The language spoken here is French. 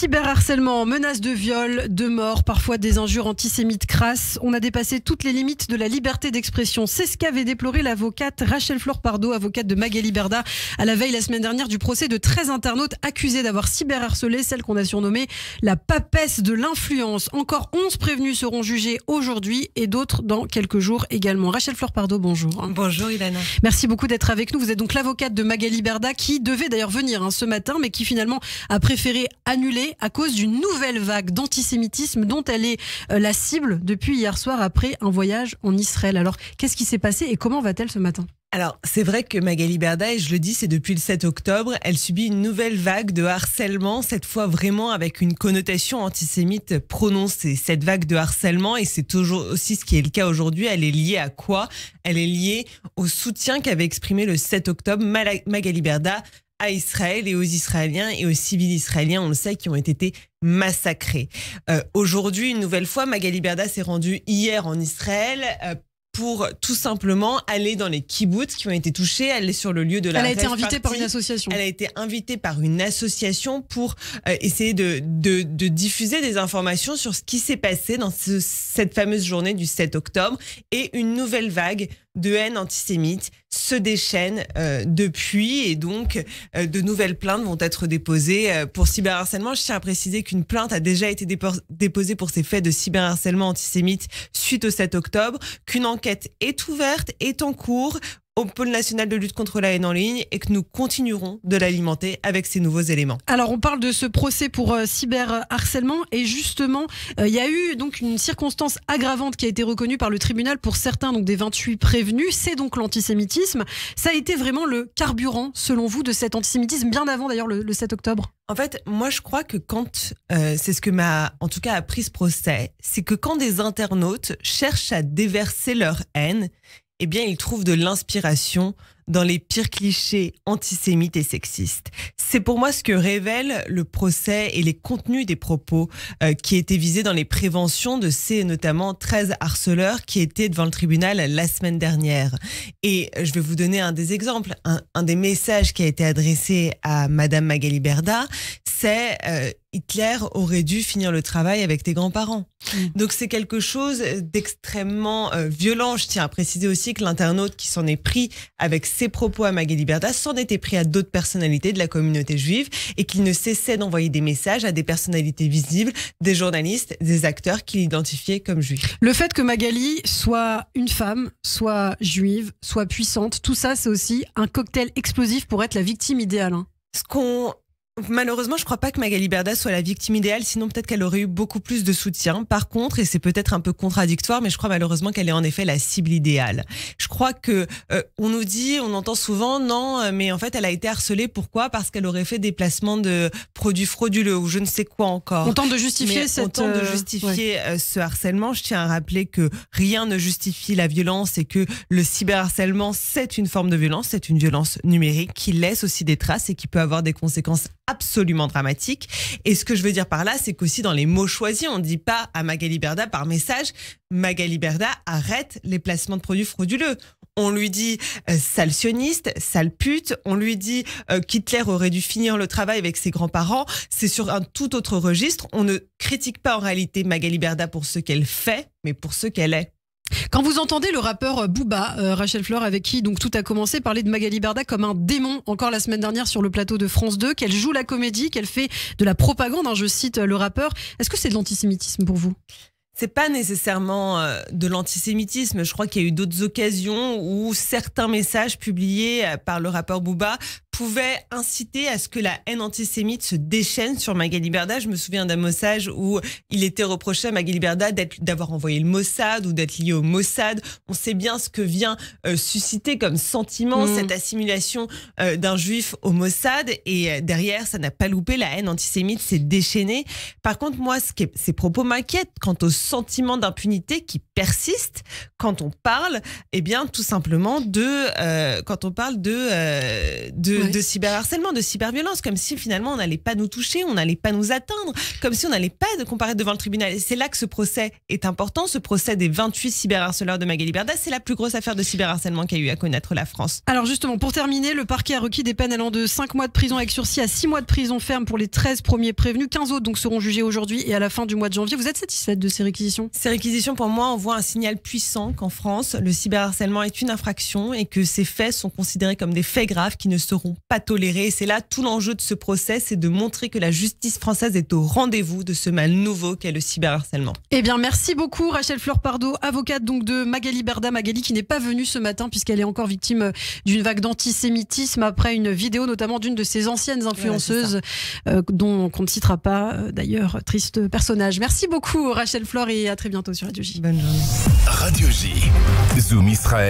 Cyberharcèlement, menaces de viol, de mort, parfois des injures antisémites crasses. On a dépassé toutes les limites de la liberté d'expression. C'est ce qu'avait déploré l'avocate Rachel Flor-Pardo, avocate de Magali Berda, à la veille la semaine dernière du procès de 13 internautes accusés d'avoir cyberharcelé celle qu'on a surnommée la papesse de l'influence. Encore 11 prévenus seront jugés aujourd'hui et d'autres dans quelques jours également. Rachel Flor-Pardo, bonjour. Bonjour Ilana. Merci beaucoup d'être avec nous. Vous êtes donc l'avocate de Magali Berda qui devait d'ailleurs venir ce matin, mais qui finalement a préféré annuler à cause d'une nouvelle vague d'antisémitisme dont elle est la cible depuis hier soir après un voyage en Israël. Alors, qu'est-ce qui s'est passé et comment va-t-elle ce matin ? Alors, c'est vrai que Magali Berda, et je le dis, c'est depuis le 7 octobre, elle subit une nouvelle vague de harcèlement, cette fois vraiment avec une connotation antisémite prononcée. Cette vague de harcèlement, et c'est toujours aussi ce qui est le cas aujourd'hui, elle est liée à quoi ? Elle est liée au soutien qu'avait exprimé le 7 octobre Magali Berda à Israël et aux Israéliens et aux civils israéliens, on le sait, qui ont été massacrés. Aujourd'hui, une nouvelle fois, Magali Berda s'est rendue hier en Israël pour tout simplement aller dans les kibboutz qui ont été touchés. Elle est sur le lieu de la rave party. Elle a été invitée par une association. Elle a été invitée par une association pour essayer de diffuser des informations sur ce qui s'est passé dans cette fameuse journée du 7 octobre. Et une nouvelle vague de haine antisémite se déchaîne depuis, et donc de nouvelles plaintes vont être déposées pour cyberharcèlement. Je tiens à préciser qu'une plainte a déjà été déposée pour ces faits de cyberharcèlement antisémite suite au 7 octobre, qu'une enquête est ouverte, est en cours au pôle national de lutte contre la haine en ligne et que nous continuerons de l'alimenter avec ces nouveaux éléments. Alors on parle de ce procès pour cyberharcèlement et justement il y a eu donc une circonstance aggravante qui a été reconnue par le tribunal pour certains donc des 28 prévenus, c'est donc l'antisémitisme. Ça a été vraiment le carburant selon vous de cet antisémitisme bien avant d'ailleurs le 7 octobre. En fait, moi je crois que quand, c'est ce que m'a en tout cas appris ce procès, c'est que quand des internautes cherchent à déverser leur haine, eh bien, ils trouvent de l'inspiration dans les pires clichés antisémites et sexistes. C'est pour moi ce que révèle le procès et les contenus des propos qui étaient visés dans les préventions de ces notamment 13 harceleurs qui étaient devant le tribunal la semaine dernière. Et je vais vous donner un des exemples. Un des messages qui a été adressé à Madame Magali Berda, c'est Hitler aurait dû finir le travail avec tes grands-parents. Donc c'est quelque chose d'extrêmement violent. Je tiens à préciser aussi que l'internaute qui s'en est pris avec ses propos à Magali Berda s'en était pris à d'autres personnalités de la communauté juive et qu'il ne cessait d'envoyer des messages à des personnalités visibles, des journalistes, des acteurs qu'il identifiait comme juifs. Le fait que Magali soit une femme, soit juive, soit puissante, tout ça c'est aussi un cocktail explosif pour être la victime idéale. Malheureusement, je ne crois pas que Magali Berda soit la victime idéale, sinon peut-être qu'elle aurait eu beaucoup plus de soutien. Par contre, et c'est peut-être un peu contradictoire, mais je crois malheureusement qu'elle est en effet la cible idéale. Je crois que on entend souvent, non, mais en fait, elle a été harcelée. Pourquoi ? Parce qu'elle aurait fait des placements de produits frauduleux ou je ne sais quoi encore. On tente de justifier ce harcèlement. Je tiens à rappeler que rien ne justifie la violence et que le cyberharcèlement, c'est une forme de violence, c'est une violence numérique qui laisse aussi des traces et qui peut avoir des conséquences absolument dramatique. Et ce que je veux dire par là, c'est qu'aussi dans les mots choisis, on ne dit pas à Magali Berda par message « Magali Berda, arrête les placements de produits frauduleux ». On lui dit sale sioniste, sale pute. On lui dit qu'Hitler aurait dû finir le travail avec ses grands-parents. C'est sur un tout autre registre. On ne critique pas en réalité Magali Berda pour ce qu'elle fait, mais pour ce qu'elle est. Quand vous entendez le rappeur Booba, Rachel Flor, avec qui donc tout a commencé, parler de Magali Berda comme un démon, encore la semaine dernière sur le plateau de France 2, qu'elle joue la comédie, qu'elle fait de la propagande, je cite le rappeur, est-ce que c'est de l'antisémitisme pour vous ? C'est pas nécessairement de l'antisémitisme. Je crois qu'il y a eu d'autres occasions où certains messages publiés par le rappeur Booba pouvaient inciter à ce que la haine antisémite se déchaîne sur Magali Berda. Je me souviens d'un message où il était reproché à Magali Berda d'avoir envoyé le Mossad ou d'être lié au Mossad. On sait bien ce que vient susciter comme sentiment cette assimilation d'un juif au Mossad, et derrière, ça n'a pas loupé, la haine antisémite s'est déchaînée. Par contre, moi, ces propos m'inquiètent quant au sentiment d'impunité qui persiste quand on parle, eh bien, tout simplement quand on parle de de cyberharcèlement, de cyberviolence, comme si finalement on n'allait pas nous toucher, on n'allait pas nous atteindre, comme si on n'allait pas comparaître devant le tribunal. Et c'est là que ce procès est important, ce procès des 28 cyberharceleurs de Magali Berda. C'est la plus grosse affaire de cyberharcèlement qu'a eu à connaître la France. Alors justement, pour terminer, le parquet a requis des peines allant de 5 mois de prison avec sursis à 6 mois de prison ferme pour les 13 premiers prévenus. 15 autres donc seront jugés aujourd'hui et à la fin du mois de janvier. Vous êtes satisfaite de ces réquisitions ? Ces réquisitions, pour moi, envoient un signal puissant qu'en France, le cyberharcèlement est une infraction et que ces faits sont considérés comme des faits graves qui ne seront pas tolérés. Et c'est là tout l'enjeu de ce procès, c'est de montrer que la justice française est au rendez-vous de ce mal nouveau qu'est le cyberharcèlement. Eh bien, merci beaucoup Rachel Fleur-Pardo, avocate donc de Magali Berda. Magali qui n'est pas venue ce matin puisqu'elle est encore victime d'une vague d'antisémitisme après une vidéo notamment d'une de ses anciennes influenceuses dont on ne citera pas d'ailleurs, triste personnage. Merci beaucoup Rachel Fleur et à très bientôt sur Radio J. Bonne journée. Radio J. Zoom Israël.